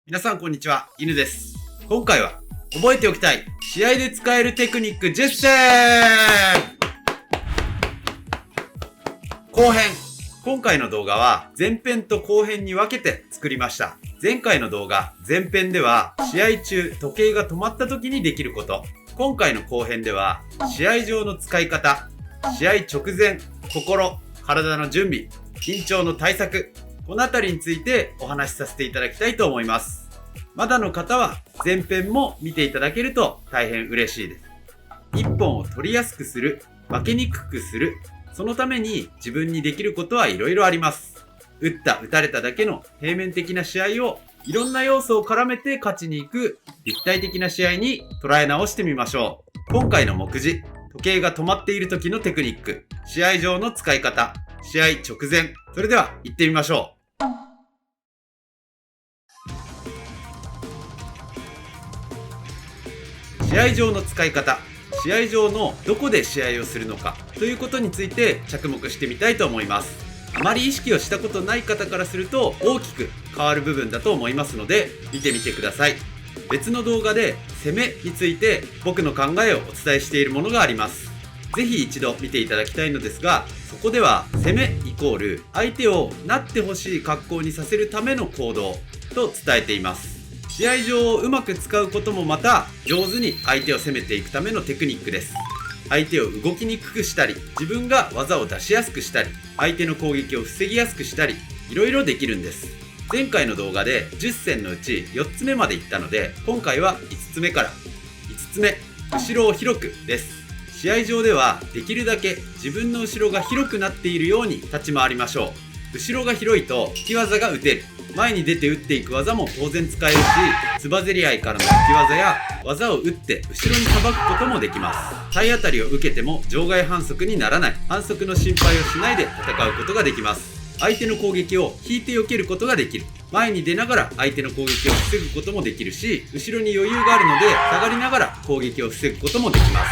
皆さんこんにちは、犬です。今回は覚えておきたい試合で使えるテクニック10選後編。今回の動画は前編と後編に分けて作りました。前回の動画前編では試合中時計が止まった時にできること、今回の後編では試合上の使い方、試合直前、心、体の準備、緊張の対策、このあたりについてお話しさせていただきたいと思います。まだの方は前編も見ていただけると大変嬉しいです。一本を取りやすくする、負けにくくする、そのために自分にできることはいろいろあります。打った打たれただけの平面的な試合をいろんな要素を絡めて勝ちに行く立体的な試合に捉え直してみましょう。今回の目次、時計が止まっている時のテクニック、試合上の使い方、試合直前、それでは行ってみましょう。試合上の使い方、試合上のどこで試合をするのかということについて着目してみたいと思います。あまり意識をしたことない方からすると大きく変わる部分だと思いますので見てみてください。別の動画で攻めについて僕の考えをお伝えしているものがあります。ぜひ一度見ていただきたいのですが、そこでは攻めイコール相手をなってほしい格好にさせるための行動と伝えています。試合上をうまく使うこともまた上手に相手を攻めていくためのテクニックです。相手を動きにくくしたり、自分が技を出しやすくしたり、相手の攻撃を防ぎやすくしたり、いろいろできるんです。前回の動画で10選のうち4つ目までいったので、今回は5つ目から。5つ目、後ろを広くです。試合上ではできるだけ自分の後ろが広くなっているように立ち回りましょう。後ろが広いと引き技が打てる。前に出て打っていく技も当然使えるし、つばぜり合いからの引き技や技を打って後ろにさばくこともできます。体当たりを受けても場外反則にならない、反則の心配をしないで戦うことができます。相手の攻撃を引いて避けることができる。前に出ながら相手の攻撃を防ぐこともできるし、後ろに余裕があるので下がりながら攻撃を防ぐこともできます。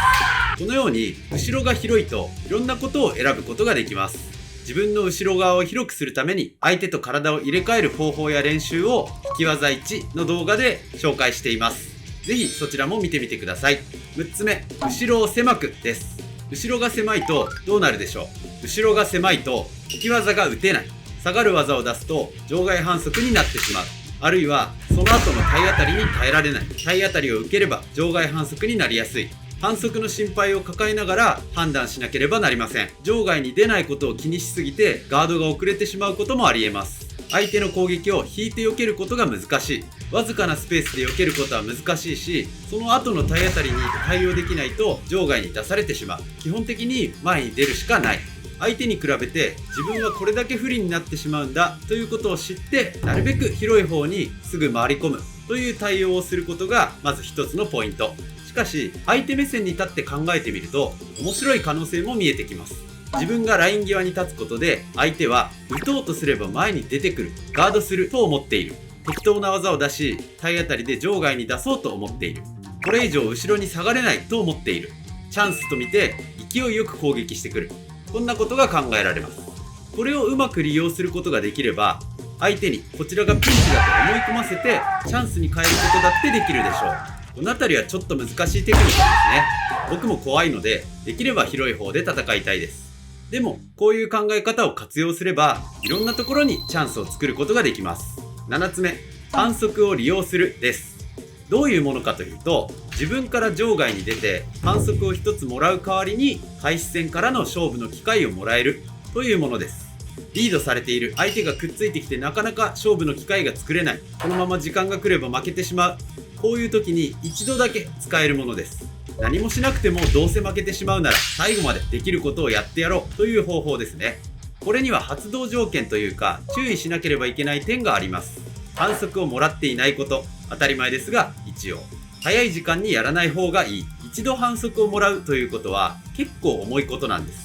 このように後ろが広いといろんなことを選ぶことができます。自分の後ろ側を広くするために相手と体を入れ替える方法や練習を引き技1の動画で紹介しています。ぜひそちらも見てみてください。6つ目、後ろを狭くです。後ろが狭いとどうなるでしょう。後ろが狭いと引き技が打てない。下がる技を出すと場外反則になってしまう。あるいはその後の体当たりに耐えられない。体当たりを受ければ場外反則になりやすい。反則の心配を抱えながら判断しなければなりません。場外に出ないことを気にしすぎてガードが遅れてしまうこともありえます。相手の攻撃を引いて避けることが難しい。わずかなスペースで避けることは難しいし、その後の体当たりに対応できないと場外に出されてしまう。基本的に前に出るしかない。相手に比べて自分はこれだけ不利になってしまうんだということを知って、なるべく広い方にすぐ回り込むという対応をすることがまず一つのポイント。しかし相手目線に立って考えてみると面白い可能性も見えてきます。自分がライン際に立つことで相手は打とうとすれば前に出てくる、ガードすると思っている。適当な技を出し体当たりで場外に出そうと思っている。これ以上後ろに下がれないと思っている。チャンスと見て勢いよく攻撃してくる。こんなことが考えられます。これをうまく利用することができれば、相手にこちらがピンチだと思い込ませてチャンスに変えることだってできるでしょう。このあたりはちょっと難しいテクニックですね。僕も怖いので、できれば広い方で戦いたいです。でも、こういう考え方を活用すれば、いろんなところにチャンスを作ることができます。7つ目、反則を利用するです。どういうものかというと、自分から場外に出て反則を一つもらう代わりに開始戦からの勝負の機会をもらえるというものです。リードされている相手がくっついてきてなかなか勝負の機会が作れない。このまま時間が来れば負けてしまう。こういう時に一度だけ使えるものです。何もしなくてもどうせ負けてしまうなら最後までできることをやってやろうという方法ですね。これには発動条件というか注意しなければいけない点があります。反則をもらっていないこと、当たり前ですが一応早い時間にやらない方がいい。一度反則をもらうということは結構重いことなんです。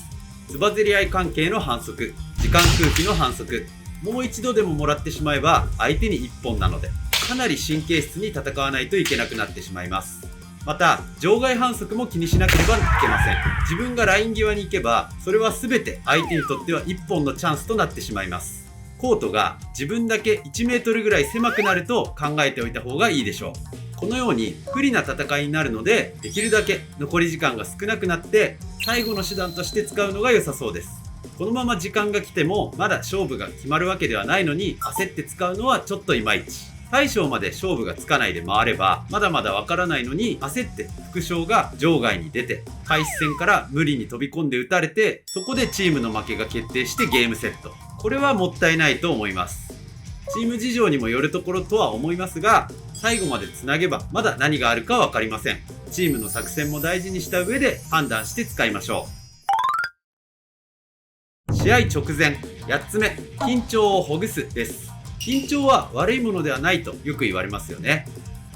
つばぜり合い関係の反則、時間空気の反則、もう一度でももらってしまえば相手に一本なので、かなり神経質に戦わないといけなくなってしまいます。また場外反則も気にしなければいけません。自分がライン際に行けばそれは全て相手にとっては一本のチャンスとなってしまいます。コートが自分だけ1メートルぐらい狭くなると考えておいた方がいいでしょう。このように不利な戦いになるので、できるだけ残り時間が少なくなって最後の手段として使うのが良さそうです。このまま時間が来てもまだ勝負が決まるわけではないのに、焦って使うのはちょっといまいち。大将まで勝負がつかないで回ればまだまだわからないのに、焦って副将が場外に出て開始戦から無理に飛び込んで打たれて、そこでチームの負けが決定してゲームセット。これはもったいないと思います。チーム事情にもよるところとは思いますが、最後までつなげばまだ何があるか分かりません。チームの作戦も大事にした上で判断して使いましょう。試合直前、8つ目、緊張をほぐすです。緊張は悪いものではないとよく言われますよね。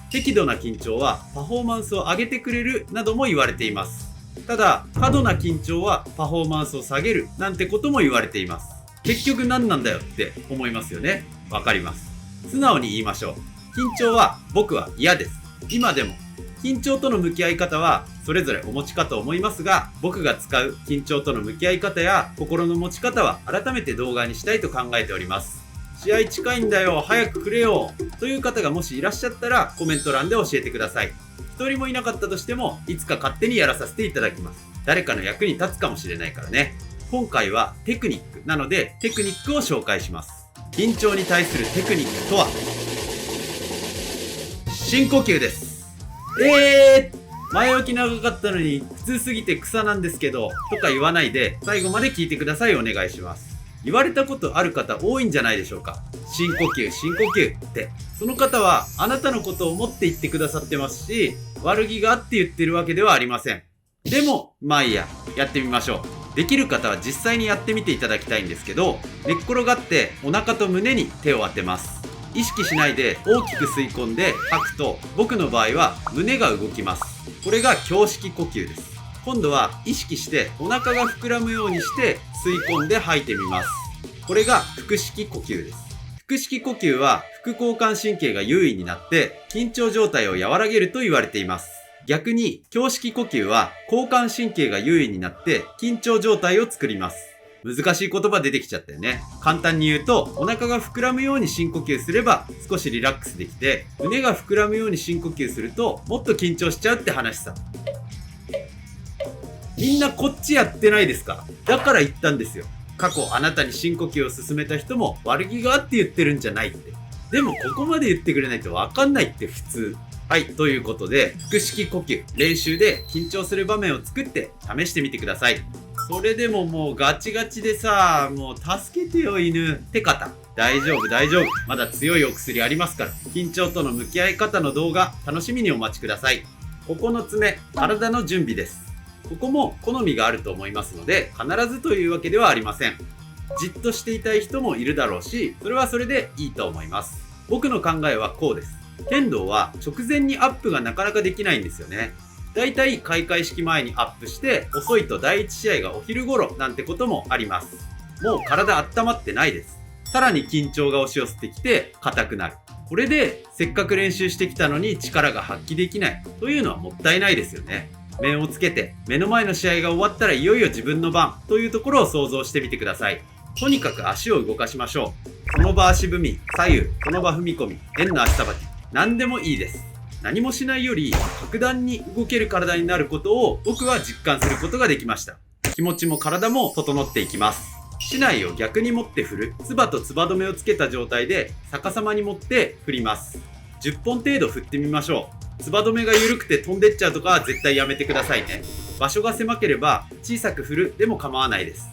適度な緊張はパフォーマンスを上げてくれるなども言われています。ただ、過度な緊張はパフォーマンスを下げるなんてことも言われています。結局何なんだよって思いますよね。わかります。素直に言いましょう。緊張は僕は嫌です。今でも。緊張との向き合い方はそれぞれお持ちかと思いますが、僕が使う緊張との向き合い方や心の持ち方は改めて動画にしたいと考えております。試合近いんだよ、早くくれよという方がもしいらっしゃったらコメント欄で教えてください。一人もいなかったとしても、いつか勝手にやらさせていただきます。誰かの役に立つかもしれないからね。今回はテクニックなのでテクニックを紹介します。緊張に対するテクニックとは、深呼吸です。前置き長かったのに普通すぎて草なんですけどとか言わないで最後まで聞いてください。お願いします。言われたことある方多いんじゃないでしょうか。深呼吸深呼吸って。その方はあなたのことを思って言ってくださってますし、悪気があって言ってるわけではありません。でもまあいいや、やってみましょう。できる方は実際にやってみていただきたいんですけど、寝っ転がってお腹と胸に手を当てます。意識しないで大きく吸い込んで吐くと、僕の場合は胸が動きます。これが胸式呼吸です。今度は意識してお腹が膨らむようにして吸い込んで吐いてみます。これが腹式呼吸です。腹式呼吸は副交感神経が優位になって緊張状態を和らげると言われています。逆に胸式呼吸は交感神経が優位になって緊張状態を作ります。難しい言葉出てきちゃったよね。簡単に言うと、お腹が膨らむように深呼吸すれば少しリラックスできて、胸が膨らむように深呼吸するともっと緊張しちゃうって話さ。みんなこっちやってないですか？だから言ったんですよ。過去あなたに深呼吸を勧めた人も悪気があって言ってるんじゃないって。でもここまで言ってくれないと分かんないって普通。はい、ということで腹式呼吸練習で緊張する場面を作って試してみてください。それでももうガチガチでさ、もう助けてよ犬って方、大丈夫大丈夫、まだ強いお薬ありますから。緊張との向き合い方の動画楽しみにお待ちください。9つ目、体の準備です。ここも好みがあると思いますので、必ずというわけではありません。じっとしていたい人もいるだろうし、それはそれでいいと思います。僕の考えはこうです。剣道は直前にアップがなかなかできないんですよね。だいたい開会式前にアップして、遅いと第1試合がお昼頃なんてこともあります。もう体温まってないです。さらに緊張が押し寄せてきて硬くなる。これでせっかく練習してきたのに力が発揮できないというのはもったいないですよね。面をつけて目の前の試合が終わったらいよいよ自分の番というところを想像してみてください。とにかく足を動かしましょう。その場足踏み、左右、その場踏み込み、円の足さばき、何でもいいです。何もしないより格段に動ける体になることを僕は実感することができました。気持ちも体も整っていきます。竹刀を逆に持って振る。唾と唾止めをつけた状態で逆さまに持って振ります。10本程度振ってみましょう。唾止めが緩くて飛んでっちゃうとかは絶対やめてくださいね。場所が狭ければ小さく振るでも構わないです。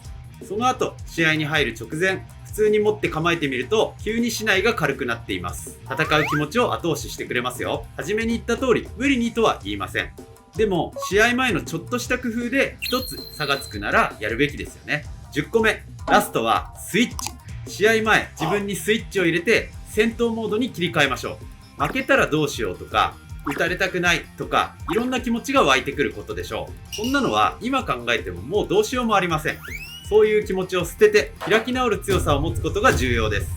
その後、試合に入る直前、普通に持って構えてみると急に竹刀が軽くなっています。戦う気持ちを後押ししてくれますよ。初めに言った通り無理にとは言いません。でも試合前のちょっとした工夫で一つ差がつくならやるべきですよね。10個目、ラストはスイッチ。試合前自分にスイッチを入れて戦闘モードに切り替えましょう。負けたらどうしようとか打たれたくないとか、いろんな気持ちが湧いてくることでしょう。こんなのは今考えてももうどうしようもありません。そういう気持ちを捨てて開き直る強さを持つことが重要です。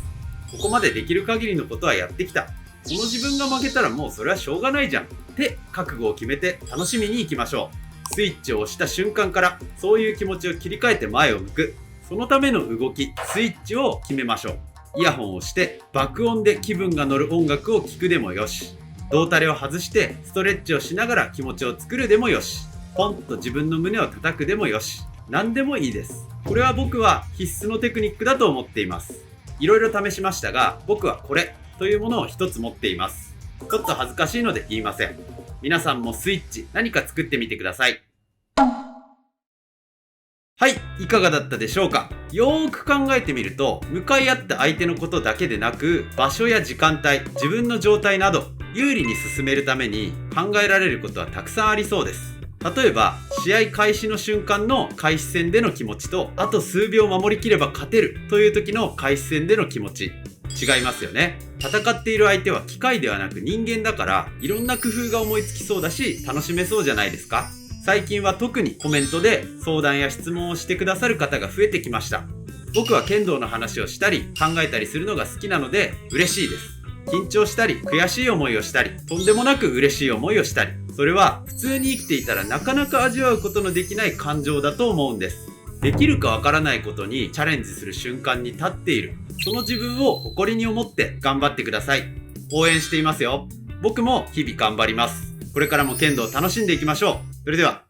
ここまでできる限りのことはやってきた。この自分が負けたらもうそれはしょうがないじゃんって覚悟を決めて楽しみに行きましょう。スイッチを押した瞬間からそういう気持ちを切り替えて前を向く。そのための動き、スイッチを決めましょう。イヤホンをして爆音で気分が乗る音楽を聴くでもよし、胴タレを外してストレッチをしながら気持ちを作るでもよし、ポンと自分の胸を叩くでもよし、何でもいいです。これは僕は必須のテクニックだと思っています。いろいろ試しましたが、僕はこれというものを一つ持っています。ちょっと恥ずかしいので言いません。皆さんもスイッチ何か作ってみてください。はい、いかがだったでしょうか。よーく考えてみると、向かい合った相手のことだけでなく、場所や時間帯、自分の状態など、有利に進めるために考えられることはたくさんありそうです。例えば、試合開始の瞬間の開始戦での気持ちと、あと数秒守りきれば勝てるという時の開始戦での気持ち、違いますよね。戦っている相手は機械ではなく人間だから、いろんな工夫が思いつきそうだし、楽しめそうじゃないですか。最近は特にコメントで相談や質問をしてくださる方が増えてきました。僕は剣道の話をしたり考えたりするのが好きなので嬉しいです。緊張したり悔しい思いをしたりとんでもなく嬉しい思いをしたり、それは普通に生きていたらなかなか味わうことのできない感情だと思うんです。できるかわからないことにチャレンジする瞬間に立っている、その自分を誇りに思って頑張ってください。応援していますよ。僕も日々頑張ります。これからも剣道を楽しんでいきましょう。それでは。